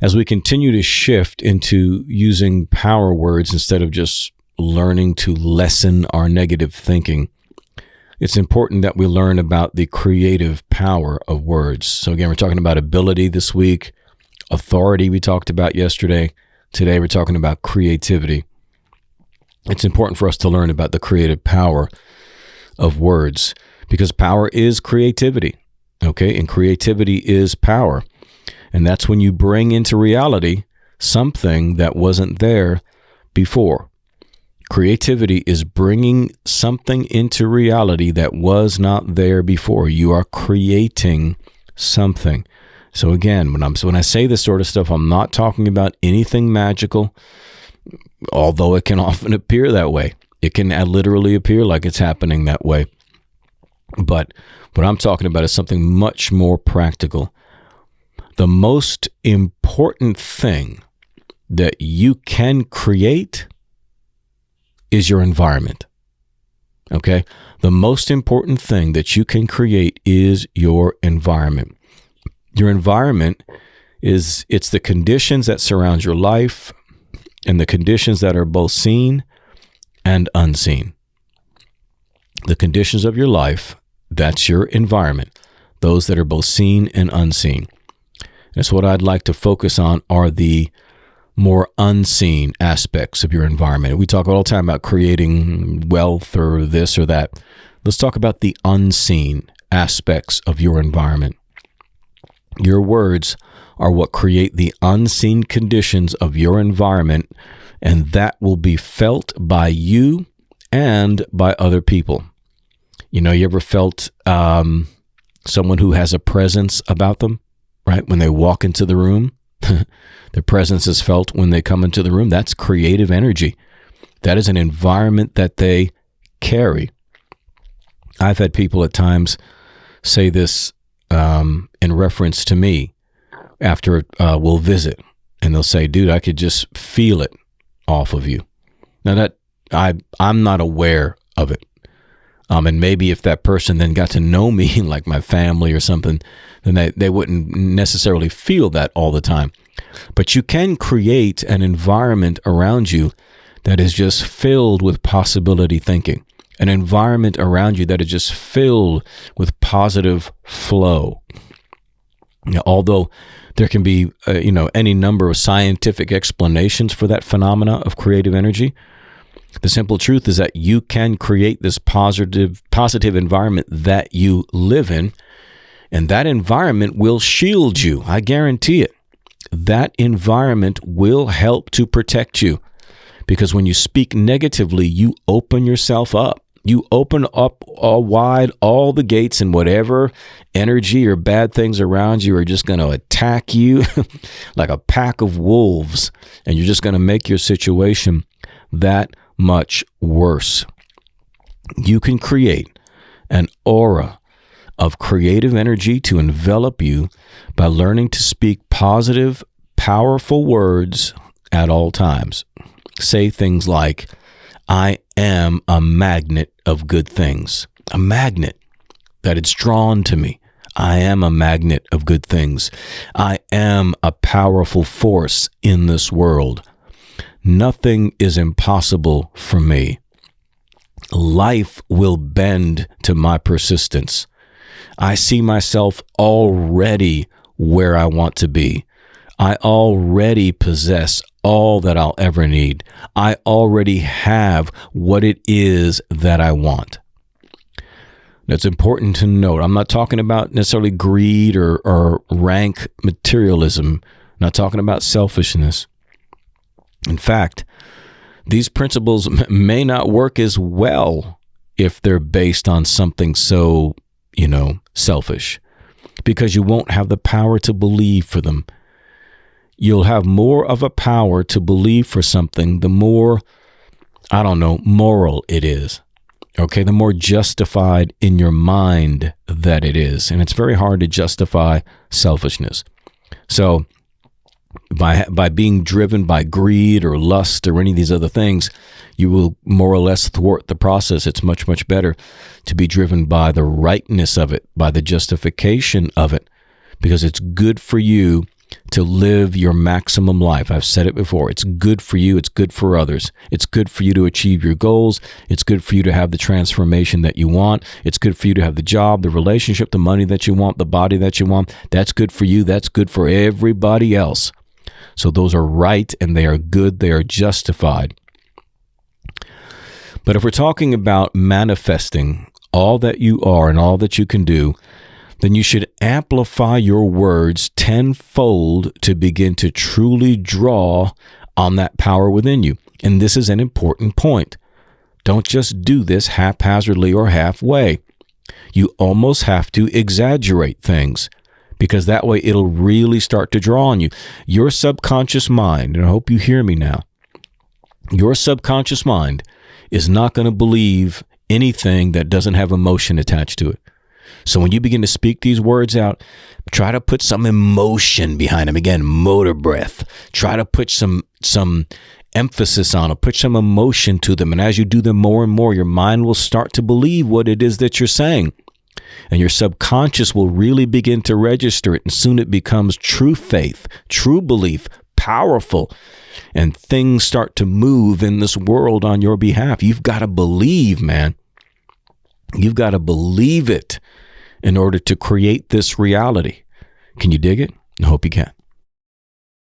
As we continue to shift into using power words instead of just learning to lessen our negative thinking, it's important that we learn about the creative power of words. So again, we're talking about ability this week, authority we talked about yesterday. Today we're talking about creativity. It's important for us to learn about the creative power of words because power is creativity, okay? And creativity is power. And that's when you bring into reality something that wasn't there before. Creativity is bringing something into reality that was not there before. You are creating something. So again, when I say this sort of stuff, I'm not talking about anything magical, although it can often appear that way. It can literally appear like it's happening that way. But what I'm talking about is something much more practical. The most important thing that you can create is your environment. Okay? The most important thing that you can create is your environment. Your environment it's the conditions that surround your life and the conditions that are both seen and unseen. The conditions of your life, that's your environment. Those that are both seen and unseen. And so what I'd like to focus on are the more unseen aspects of your environment. We talk all the time about creating wealth or this or that. Let's talk about the unseen aspects of your environment. Your words are what create the unseen conditions of your environment, and that will be felt by you and by other people. You know, you ever felt someone who has a presence about them, right? When they walk into the room, their presence is felt when they come into the room. That's creative energy. That is an environment that they carry. I've had people at times say this in reference to me after we'll visit, and they'll say, dude, I could just feel it off of you. Now that I'm not aware of it. And maybe if that person then got to know me, like my family or something, then they wouldn't necessarily feel that all the time. But you can create an environment around you that is just filled with possibility thinking, an environment around you that is just filled with positive flow. Now, although there can be, any number of scientific explanations for that phenomena of creative energy, the simple truth is that you can create this positive environment that you live in, and that environment will shield you. I guarantee it. That environment will help to protect you, because when you speak negatively, you open yourself up. You open up wide all the gates, and whatever energy or bad things around you are just going to attack you like a pack of wolves, and you're just going to make your situation that much worse. You can create an aura of creative energy to envelop you by learning to speak positive, powerful words at all times. Say things like, I am a magnet of good things. A magnet, that it's drawn to me. I am a magnet of good things. I am a powerful force in this world. Nothing is impossible for me. Life will bend to my persistence. I see myself already where I want to be. I already possess all that I'll ever need. I already have what it is that I want. That's important to note. I'm not talking about necessarily greed or rank materialism. I'm not talking about selfishness. In fact, these principles may not work as well if they're based on something so, selfish, because you won't have the power to believe for them. You'll have more of a power to believe for something the more, moral it is. Okay, the more justified in your mind that it is. And it's very hard to justify selfishness. So by being driven by greed or lust or any of these other things, you will more or less thwart the process. It's much, much better to be driven by the rightness of it, by the justification of it, because it's good for you to live your maximum life. I've said it before. It's good for you. It's good for others. It's good for you to achieve your goals. It's good for you to have the transformation that you want. It's good for you to have the job, the relationship, the money that you want, the body that you want. That's good for you. That's good for everybody else. So those are right and they are good. They are justified. But if we're talking about manifesting all that you are and all that you can do, then you should amplify your words tenfold to begin to truly draw on that power within you. And this is an important point. Don't just do this haphazardly or halfway. You almost have to exaggerate things, because that way it'll really start to draw on you. Your subconscious mind, and I hope you hear me now, your subconscious mind is not going to believe anything that doesn't have emotion attached to it. So when you begin to speak these words out, try to put some emotion behind them. Again, motor breath. Try to put some emphasis on them, put some emotion to them. And as you do them more and more, your mind will start to believe what it is that you're saying. And your subconscious will really begin to register it. And soon it becomes true faith, true belief, powerful. And things start to move in this world on your behalf. You've got to believe, man. You've got to believe it in order to create this reality. Can you dig it? I hope you can.